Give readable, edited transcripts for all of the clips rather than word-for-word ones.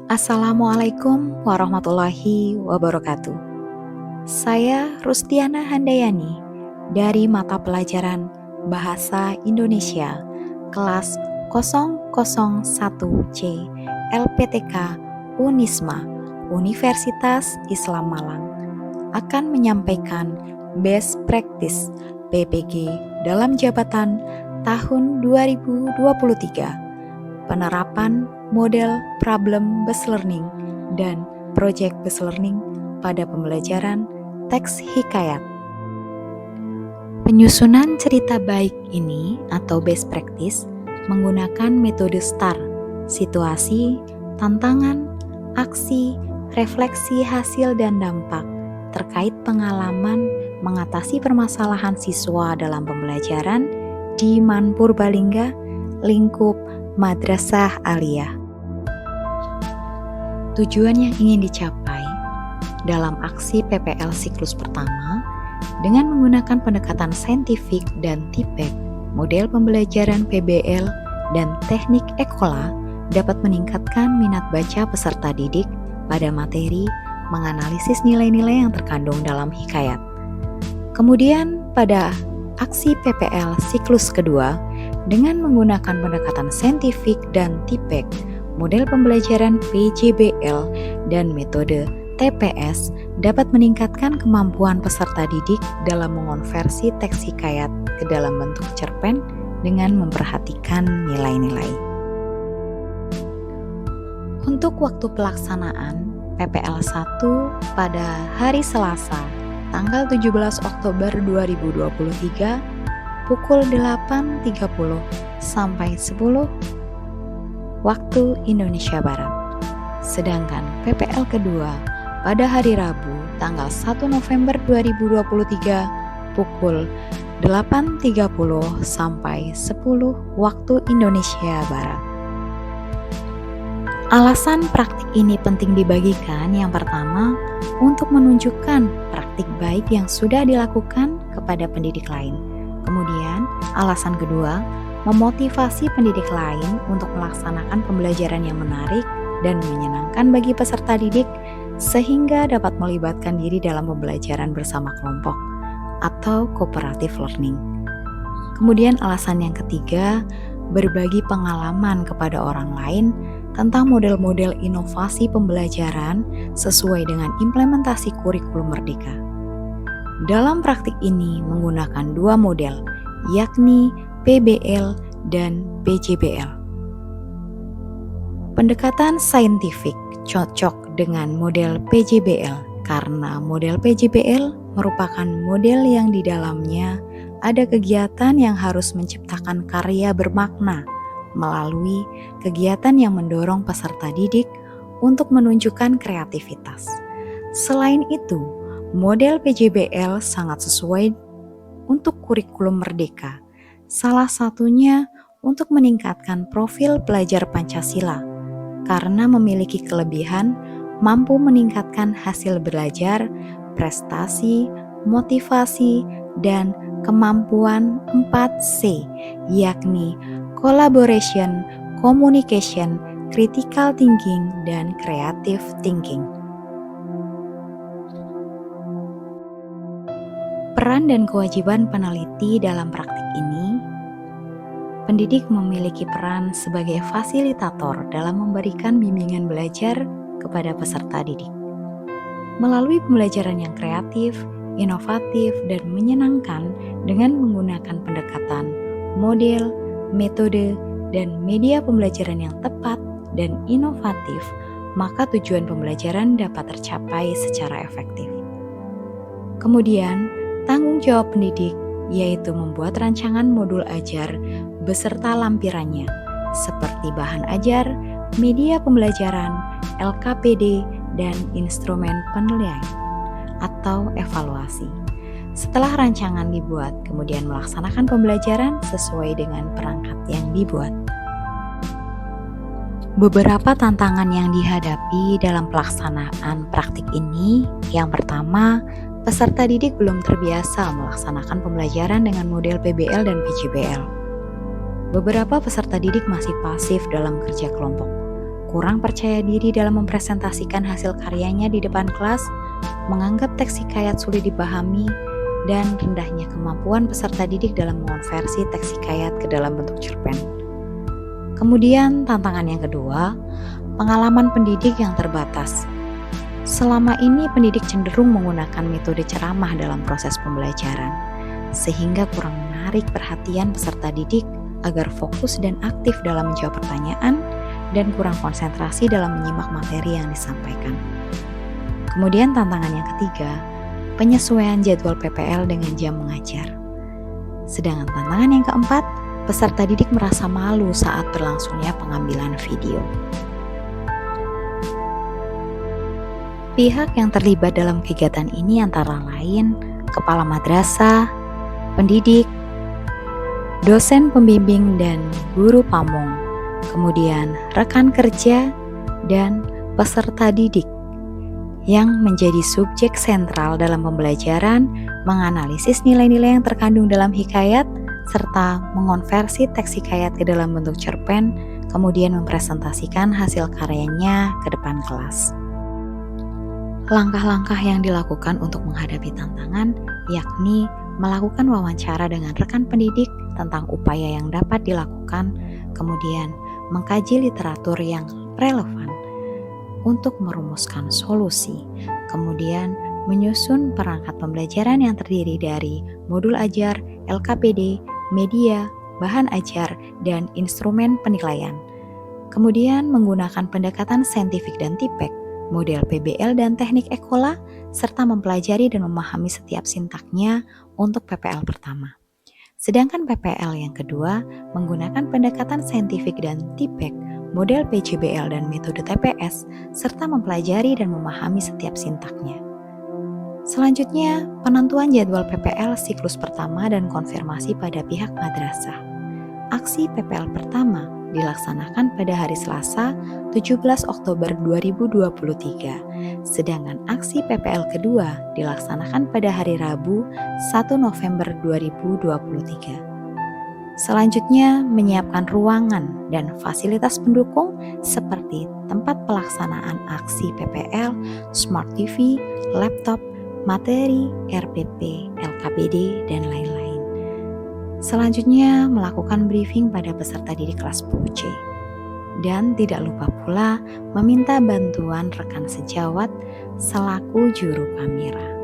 Assalamualaikum warahmatullahi wabarakatuh. Saya Rustiana Handayani dari mata pelajaran Bahasa Indonesia kelas 001C LPTK Unisma Universitas Islam Malang akan menyampaikan Best Practice PPG dalam jabatan tahun 2023, penerapan model problem based learning dan project based learning pada pembelajaran teks hikayat. Penyusunan cerita baik ini atau best practice menggunakan metode STAR, situasi, tantangan, aksi, refleksi hasil dan dampak terkait pengalaman mengatasi permasalahan siswa dalam pembelajaran di Manpurbalingga, lingkup Madrasah Aliyah. Tujuan yang ingin dicapai dalam aksi PPL siklus pertama dengan menggunakan pendekatan saintifik dan TIPEK, model pembelajaran PBL, dan teknik EKOLA dapat meningkatkan minat baca peserta didik pada materi menganalisis nilai-nilai yang terkandung dalam hikayat. Kemudian pada aksi PPL siklus kedua, dengan menggunakan pendekatan saintifik dan TIPEK, model pembelajaran PJBL, dan metode TPS dapat meningkatkan kemampuan peserta didik dalam mengonversi teks hikayat ke dalam bentuk cerpen dengan memperhatikan nilai-nilai. Untuk waktu pelaksanaan PPL 1 pada hari Selasa, tanggal 17 Oktober 2023, pukul 8.30 sampai 10 waktu Indonesia Barat. Sedangkan PPL kedua pada hari Rabu, tanggal 1 November 2023, pukul 8.30 sampai 10 waktu Indonesia Barat. Alasan praktik ini penting dibagikan yang pertama, untuk menunjukkan praktik baik yang sudah dilakukan kepada pendidik lain. Kemudian, alasan kedua, memotivasi pendidik lain untuk melaksanakan pembelajaran yang menarik dan menyenangkan bagi peserta didik sehingga dapat melibatkan diri dalam pembelajaran bersama kelompok atau cooperative learning. Kemudian alasan yang ketiga, berbagi pengalaman kepada orang lain tentang model-model inovasi pembelajaran sesuai dengan implementasi kurikulum Merdeka. Dalam praktik ini menggunakan dua model, yakni PBL dan PJBL. Pendekatan saintifik cocok dengan model PJBL karena model PJBL merupakan model yang di dalamnya ada kegiatan yang harus menciptakan karya bermakna melalui kegiatan yang mendorong peserta didik untuk menunjukkan kreativitas. Selain itu, model PJBL sangat sesuai untuk kurikulum Merdeka. Salah satunya untuk meningkatkan profil pelajar Pancasila karena memiliki kelebihan mampu meningkatkan hasil belajar, prestasi, motivasi, dan kemampuan 4C, yakni collaboration, communication, critical thinking, dan creative thinking. Peran dan kewajiban peneliti dalam praktik ini, pendidik memiliki peran sebagai fasilitator dalam memberikan bimbingan belajar kepada peserta didik. Melalui pembelajaran yang kreatif, inovatif, dan menyenangkan dengan menggunakan pendekatan, model, metode, dan media pembelajaran yang tepat dan inovatif, maka tujuan pembelajaran dapat tercapai secara efektif. Kemudian, tanggung jawab pendidik yaitu membuat rancangan modul ajar beserta lampirannya, seperti bahan ajar, media pembelajaran, LKPD, dan instrumen penilaian atau evaluasi. Setelah rancangan dibuat, kemudian melaksanakan pembelajaran sesuai dengan perangkat yang dibuat. Beberapa tantangan yang dihadapi dalam pelaksanaan praktik ini, yang pertama, peserta didik belum terbiasa melaksanakan pembelajaran dengan model PBL dan PJBL. Beberapa peserta didik masih pasif dalam kerja kelompok, kurang percaya diri dalam mempresentasikan hasil karyanya di depan kelas, menganggap teks hikayat sulit dipahami, dan rendahnya kemampuan peserta didik dalam mengonversi teks hikayat ke dalam bentuk cerpen. Kemudian tantangan yang kedua, pengalaman pendidik yang terbatas. Selama ini pendidik cenderung menggunakan metode ceramah dalam proses pembelajaran, sehingga kurang menarik perhatian peserta didik agar fokus dan aktif dalam menjawab pertanyaan dan kurang konsentrasi dalam menyimak materi yang disampaikan. Kemudian tantangan yang ketiga, penyesuaian jadwal PPL dengan jam mengajar. Sedangkan tantangan yang keempat, peserta didik merasa malu saat berlangsungnya pengambilan video. Pihak yang terlibat dalam kegiatan ini antara lain kepala madrasah, pendidik, dosen pembimbing dan guru pamong, kemudian rekan kerja, dan peserta didik yang menjadi subjek sentral dalam pembelajaran, menganalisis nilai-nilai yang terkandung dalam hikayat, serta mengonversi teks hikayat ke dalam bentuk cerpen, kemudian mempresentasikan hasil karyanya ke depan kelas. Langkah-langkah yang dilakukan untuk menghadapi tantangan yakni melakukan wawancara dengan rekan pendidik tentang upaya yang dapat dilakukan, kemudian mengkaji literatur yang relevan untuk merumuskan solusi, kemudian menyusun perangkat pembelajaran yang terdiri dari modul ajar, LKPD, media, bahan ajar, dan instrumen penilaian. Kemudian menggunakan pendekatan saintifik dan tipek, model PBL dan teknik Ekola, serta mempelajari dan memahami setiap sintaknya untuk PPL pertama. Sedangkan PPL yang kedua menggunakan pendekatan saintifik dan tipek, model PJBL dan metode TPS, serta mempelajari dan memahami setiap sintaknya. Selanjutnya, penentuan jadwal PPL siklus pertama dan konfirmasi pada pihak madrasah. Aksi PPL pertama dilaksanakan pada hari Selasa 17 Oktober 2023, sedangkan aksi PPL kedua dilaksanakan pada hari Rabu 1 November 2023. Selanjutnya, menyiapkan ruangan dan fasilitas pendukung seperti tempat pelaksanaan aksi PPL, smart TV, laptop, materi, RPP, LKPD, dan lain-lain. Selanjutnya, melakukan briefing pada peserta didik kelas 10C. Dan tidak lupa pula meminta bantuan rekan sejawat selaku juru kamera.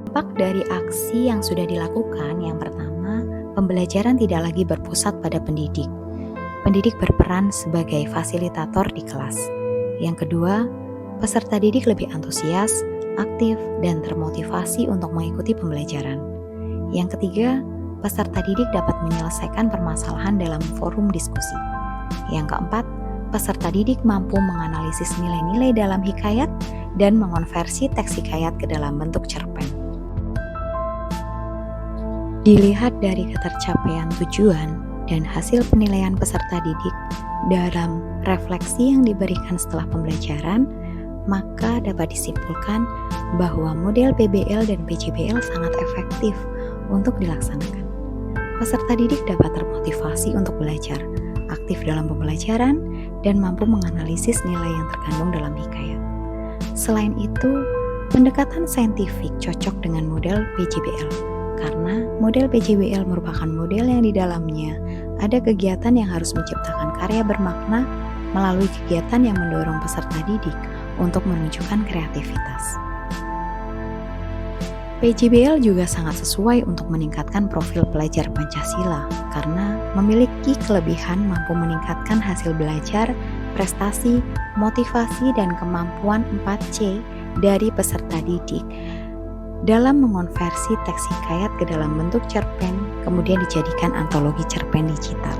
Dampak dari aksi yang sudah dilakukan, yang pertama, pembelajaran tidak lagi berpusat pada pendidik. Pendidik berperan sebagai fasilitator di kelas. Yang kedua, peserta didik lebih antusias, aktif, dan termotivasi untuk mengikuti pembelajaran. Yang ketiga, peserta didik dapat menyelesaikan permasalahan dalam forum diskusi. Yang keempat, peserta didik mampu menganalisis nilai-nilai dalam hikayat dan mengonversi teks hikayat ke dalam bentuk cerpen. Dilihat dari ketercapaian tujuan dan hasil penilaian peserta didik dalam refleksi yang diberikan setelah pembelajaran, maka dapat disimpulkan bahwa model PBL dan PJBL sangat efektif untuk dilaksanakan. Peserta didik dapat termotivasi untuk belajar, aktif dalam pembelajaran, dan mampu menganalisis nilai yang terkandung dalam hikayat. Selain itu, pendekatan saintifik cocok dengan model PJBL karena model PJBL merupakan model yang di dalamnya ada kegiatan yang harus menciptakan karya bermakna melalui kegiatan yang mendorong peserta didik untuk menunjukkan kreativitas. PJBL juga sangat sesuai untuk meningkatkan profil pelajar Pancasila karena memiliki kelebihan mampu meningkatkan hasil belajar, prestasi, motivasi, dan kemampuan 4C dari peserta didik dalam mengonversi teks hikayat ke dalam bentuk cerpen, kemudian dijadikan antologi cerpen digital.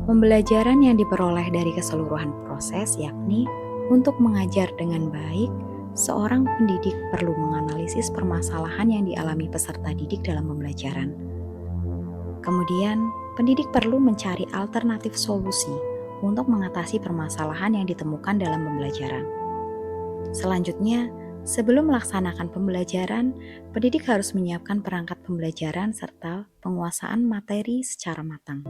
Pembelajaran yang diperoleh dari keseluruhan proses yakni untuk mengajar dengan baik, seorang pendidik perlu menganalisis permasalahan yang dialami peserta didik dalam pembelajaran. Kemudian, pendidik perlu mencari alternatif solusi untuk mengatasi permasalahan yang ditemukan dalam pembelajaran. Selanjutnya, sebelum melaksanakan pembelajaran, pendidik harus menyiapkan perangkat pembelajaran serta penguasaan materi secara matang.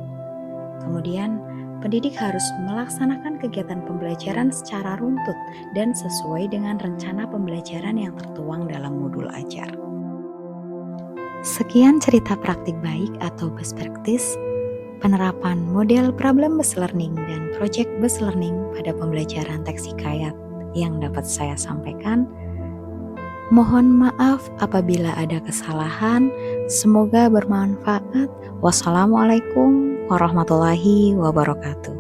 Kemudian, pendidik harus melaksanakan kegiatan pembelajaran secara runtut dan sesuai dengan rencana pembelajaran yang tertuang dalam modul ajar. Sekian cerita praktik baik atau best practice penerapan model problem-based learning dan project-based learning pada pembelajaran teks hikayat yang dapat saya sampaikan. Mohon maaf apabila ada kesalahan, semoga bermanfaat. Wassalamualaikum warahmatullahi wabarakatuh.